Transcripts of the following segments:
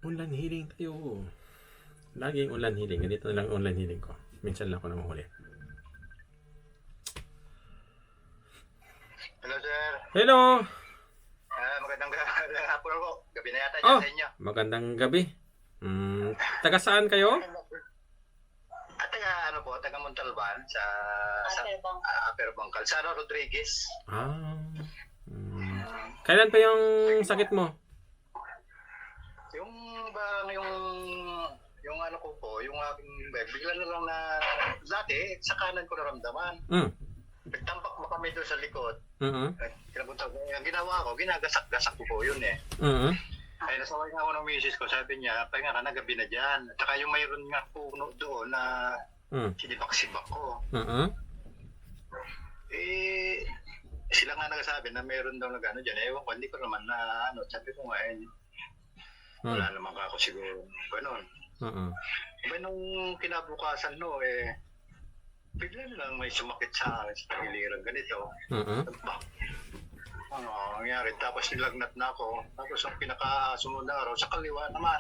Online healing tayo. Laging online healing. Ganito na lang online healing ko. Minsan lang ako namahuli. Hello, sir. Hello! Magandang hapon po. Gabi na yata dyan sa inyo. Magandang gabi. Taga saan kayo? At taga Montalban sa Upper Bangkal. Sara Rodriguez. Kailan pa yung sakit mo? Yung ano ko po, yung aking bigla na lang na dati sa kanan ko naramdaman. Nagtampak mo kami doon sa likod. Ang ginawa ko, ginagasak-gasak ko po yun eh. Ay, nasaway nga ako ng misis ko, sabi niya, pahinga ka na, gabi na dyan. At saka yung mayroon nga puno doon na sinibak-sibak ko. Eh, sila nga nagsasabi na mayroon daw nag-ano dyan. Ewan ko, hindi ko naman na ano, sabi ko nga wala naman ako siguro. Ganon. Diba nung kinabukasan bigla na lang may sumakit sa pagiliran ganito. Ano nangyari? Tapos nilagnat na ako. Tapos ang pinakasunod na araw, sa kaliwa naman.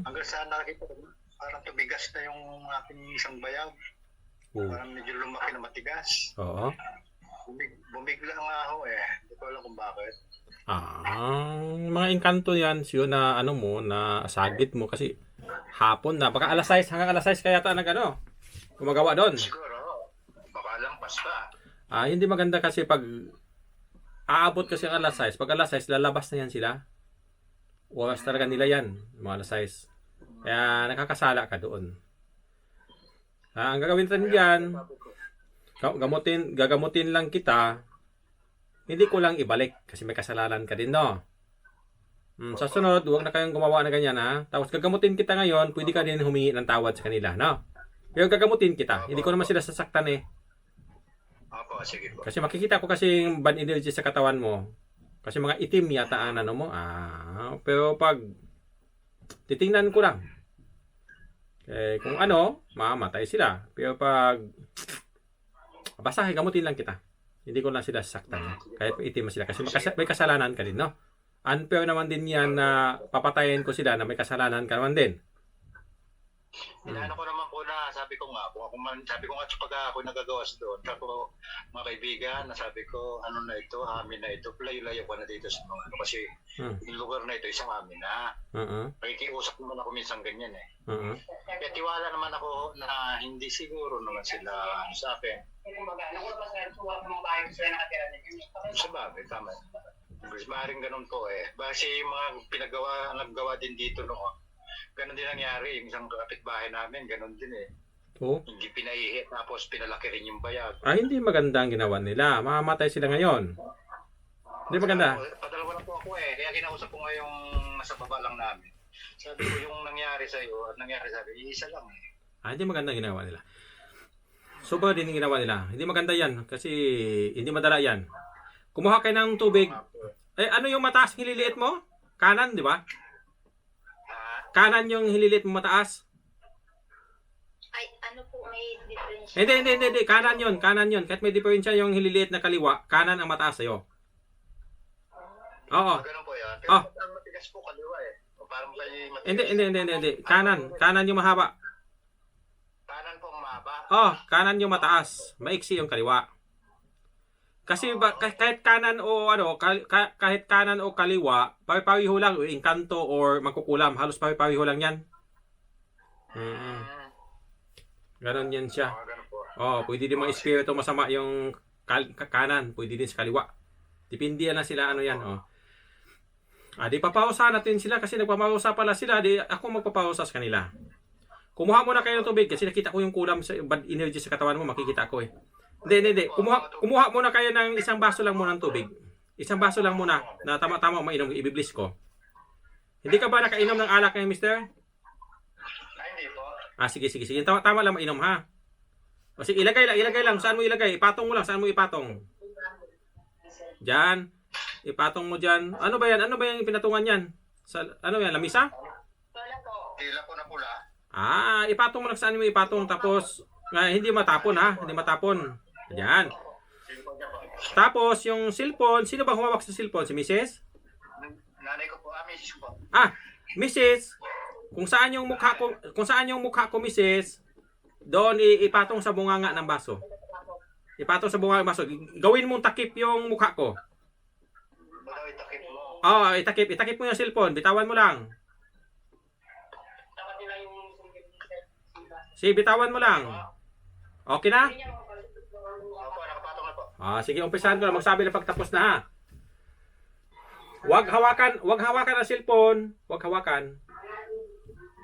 Hanggang sa nakita ko, parang tubigas na yung aking isang bayag. Parang medyo lumaki na matigas. Bumigla nga ako eh. Hindi ko alam kung bakit. Mga engkanto yan siyo na ano mo, na sagit mo kasi hapon na. Baka alas 6, hanggang alas 6 kaya ta nag-ano, gumagawa doon. Siguro, baka lampas pa. Hindi maganda kasi pag aabot kasi ang alas 6. Pag alas 6, lalabas na yan sila. Oras talaga nila yan, mga alas 6. Kaya nakakasala ka doon. Ang gagawin natin dyan, gagamutin lang kita. Hindi ko lang ibalik kasi may kasalanan ka din, no? Sa sunod, huwag na kayong gumawa na ganyan, ha? Tapos gagamutin kita ngayon, pwede ka din humingi ng tawad sa kanila, no? Pero gagamutin kita. Hindi ko naman sila sasaktan, eh. Sige po. Kasi makikita ko kasi yung bad energy sa katawan mo. Kasi mga itim yata ang ano mo. Pero pag titingnan ko lang. Kung ano, mamatay sila. Pero pag basta gamutin lang kita. Hindi ko lang sila sasaktan. Kahit itim sila. Kasi may kasalanan ka din, no? Unfair naman din yan na papatayin ko sila na may kasalanan ka naman din. Inaano ko naman po na sabi ko nga pag ako nagagawas doon, tapos mga kaibigan, nasabi ko ano na ito, amin na ito, layo-layo ko na dito sa mga ano kasi yung lugar na ito isang amin na. Nakikiusap naman ako minsan ganyan eh. Kaya tiwala naman ako na hindi siguro naman sila sa akin. Sa bagay, tama. Maaaring ganun po eh. Kasi yung mga naggawa din dito noon. Ganon din nangyari, yung isang kapitbahay namin, ganon din eh. Hindi pinaihi, tapos pinalaki rin yung bayag. Hindi maganda ang ginawa nila. Mamamatay sila ngayon. Hindi maganda. Padalawa na po ako eh, kaya kinausap ko nga yung nasa baba lang namin. Sabi ko yung nangyari sa'yo at nangyari sa'yo, isa lang eh. Hindi maganda ang ginawa nila. Sobra din ang ginawa nila. Hindi maganda yan, kasi hindi madala yan. Kumuha kayo ng tubig. Ano yung mataas hililiit mo? Kanan, di ba? Kanan yung hililit mo mataas? Ay, ano po, may diferensya? Hindi. Kanan yun. Kahit may diferensya yung hililiit na kaliwa, kanan ang mataas sa'yo. Oo. Ganun po yan. Pero ang matigas po kaliwa eh. Parang kayo matigas. Hindi. Kanan yung mahaba. Kanan po ang mahaba? Kanan yung mataas. Maiksi yung kaliwa. Kasi kahit kanan o kahit kanan o kaliwa, pare-pareho lang, engkanto or magkukulam, halos pare-pareho lang 'yan. Ganon yan siya. Pwede din mga espiritu masama yung kanan, pwede din sa kaliwa. Depende lang sila yan, di papausa natin sila kasi nagpapausa pala sila, di ako magpapausa sa kanila. Kumuha muna kayo ng tubig kasi nakita ko yung kulam sa bad energy sa katawan mo, makikita ko eh. Hindi. Kumuha muna kayo ng isang baso lang muna ng tubig. Isang baso lang muna na tama-tama mainom, i-bliss ko. Hindi ka ba nakainom ng alak ngayon, mister? Hindi po. Sige. Tama lang mainom, ha? Sige, ilagay lang. Saan mo ilagay? Ipatong mo lang. Saan mo ipatong? Diyan. Ipatong mo diyan. Ano ba yan yung pinatungan yan? Ano yan? Lamisa? Tila ko na pula. Ipatong mo lang saan mo ipatong. Tapos, hindi matapon, ha? Hindi matapon. Yan. Tapos, yung cellphone, sino ba humawak sa cellphone? Si Mrs.? Nanay ko po, Mrs. ko po. Mrs. Kung saan yung mukha ko, Mrs., doon ipatong sa bunganga ng baso. Ipatong sa bunganga ng baso. Gawin mong takip yung mukha ko. Baka itakip mo. Oo, itakip mo yung cellphone. Bitawan mo lang. Sige, bitawan mo lang. Okay na? Opo, nakapatong na po. Sige, umpisahan ko na. Magsabi na pagtapos na ha. Wag hawakan ang cellphone. Wag hawakan.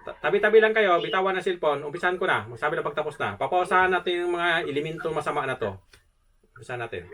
Tabi-tabi lang kayo, bitawan ang cellphone. Umpisahan ko na. Magsabi na pagtapos na. Papausahan natin yung mga elemento masama na to. Umpisahan natin.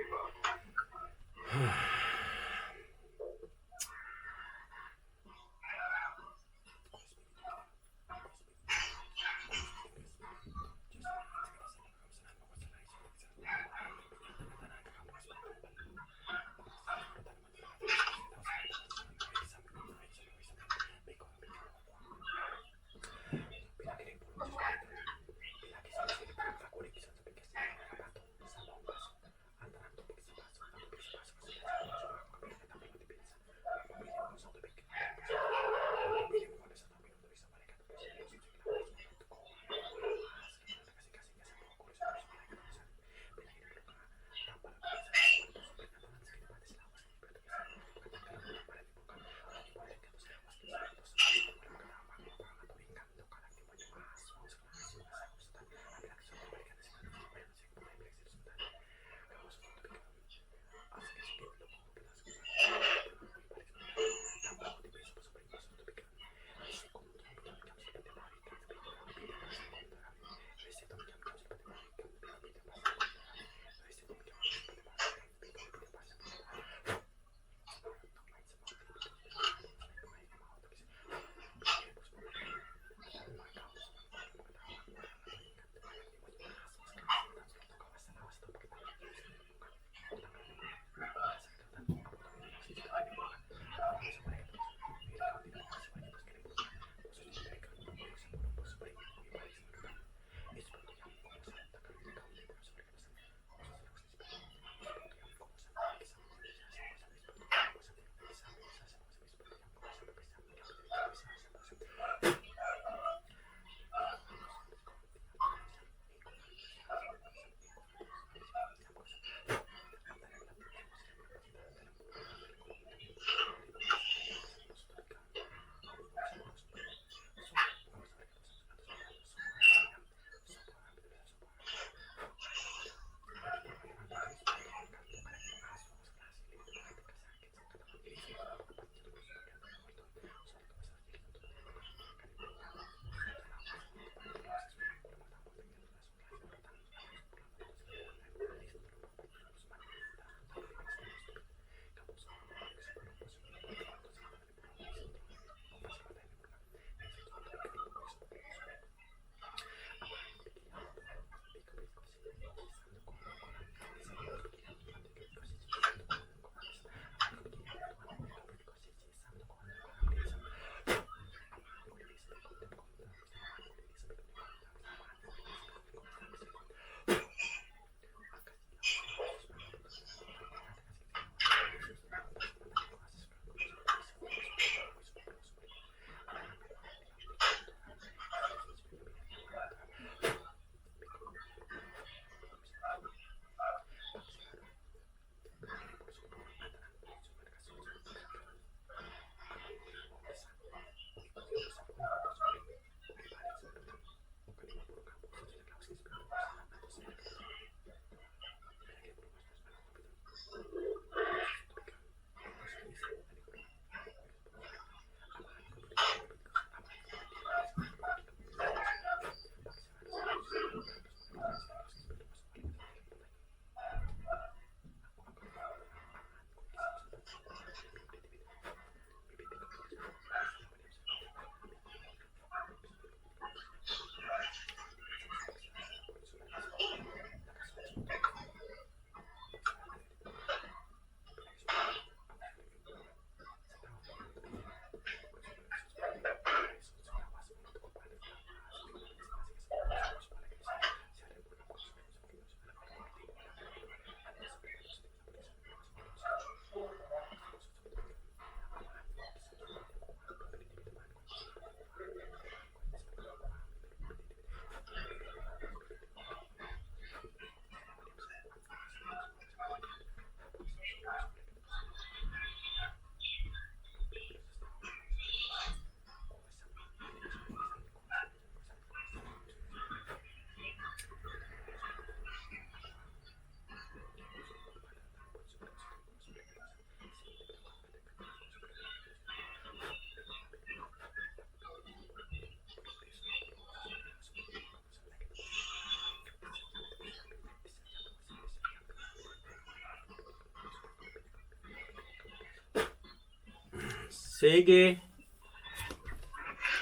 Sige.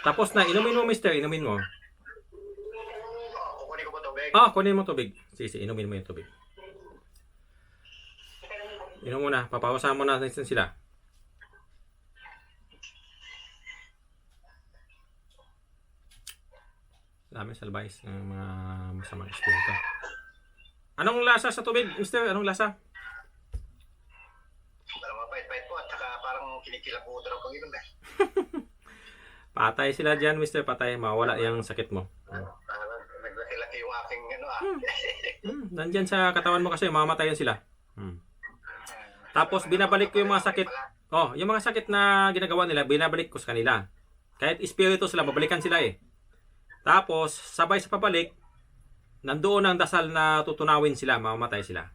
Tapos na, inumin mo, mister. Inumin mo. Kukunin ko ba tubig? Kunin mo tubig. Sige, inumin mo yung tubig. Inom mo na. Papawasan mo na sila. Dami salbays ng mga masamang espiritu. Anong lasa sa tubig, mister? Anong lasa? Parang mapait-pait po at saka parang kinikilabutan ang Panginoon eh. Patay sila dyan, mister. Patay. Mawala yung sakit mo. Parang naglaki-laki yung aking Nandyan sa katawan mo kasi mamatayan sila. Tapos binabalik ko yung mga sakit. Yung mga sakit na ginagawa nila, binabalik ko sa kanila. Kahit espiritu sila, babalikan sila eh. Tapos, sabay sa pabalik, nandoon ang dasal na tutunawin sila, mamamatay sila.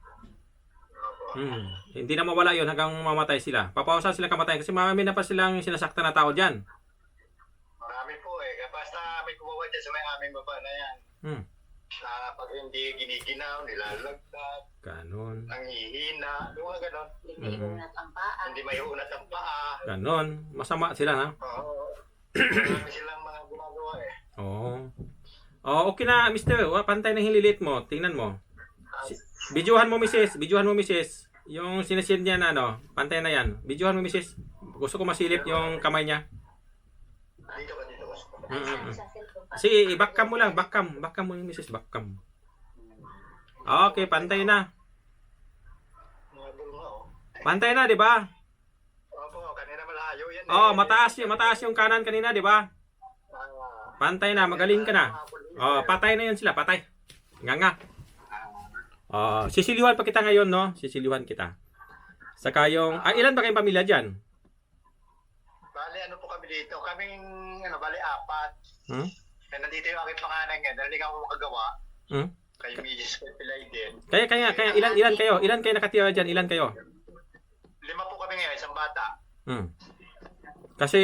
Hindi na mawala yon hanggang mamatay sila. Papawasan sila kamatayan kasi marami na pa silang sinasaktan na tao dyan. Marami po eh. Basta may kumawa dyan sa may aming baba na yan. Pag hindi giniginaw, nilalagdag, Ganon. nanghihina, yung mga ganon. Hindi unat ang paa. Hindi may unat ang paa. Ganon. Masama sila, ha? Oo. Marami silang mga ginagawa eh. Okay na, mister. Pantay na hililit mo. Tingnan mo. Bidyuhan mo, misis. Bidyuhan mo, misis. Yung sinisid niya na, pantay na yan. Bidyuhan mo, misis. Gusto ko masilip yung kamay niya. Dito ka, dito ka. Sa cellphone pa. Sige, backcam mo lang. Backcam mo yung misis. Backcam. Okay, pantay na. Mga bulunga oh. Pantay na, di ba? Opo, kanina malayo yan Mataas yung kanan kanina, di ba? Pantay na, magaling ka na. Patay na yun sila, patay. Nga. Sisiliwan pa kita ngayon, no? Sisiliwan kita. Saka yung, ilan ba kayong pamilya dyan? Bali, ano po kami dito? Kaming, bali, 4. Nandito yung aking panganay ngayon. Dahil hindi ka mo makagawa. Kay Mrs. Pilay din. Kaya, ilan kayo? Ilan kayo nakatira dyan? Ilan kayo? 5 po kami ngayon, isang bata. Kasi,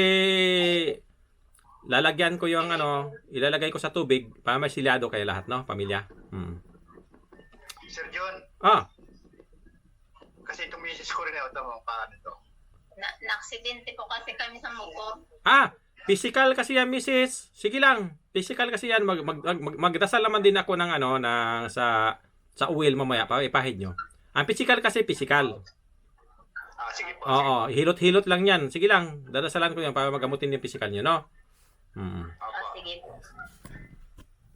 lalagyan ko yung ilalagay ko sa tubig para may silyado kayo lahat, no? Pamilya. Sir John, kasi itong misis ko rin ito mong paano ito. Na-aksidente po kasi kami sa Mugo. Physical kasi yan, misis. Sige lang. Physical kasi yan. Magdasal naman din ako ng sa uwil mamaya para ipahid nyo. Ang physical kasi physical. Sige po. Hilot-hilot lang yan. Sige lang. Dadasalan ko yan para magamutin yung physical nyo, no? At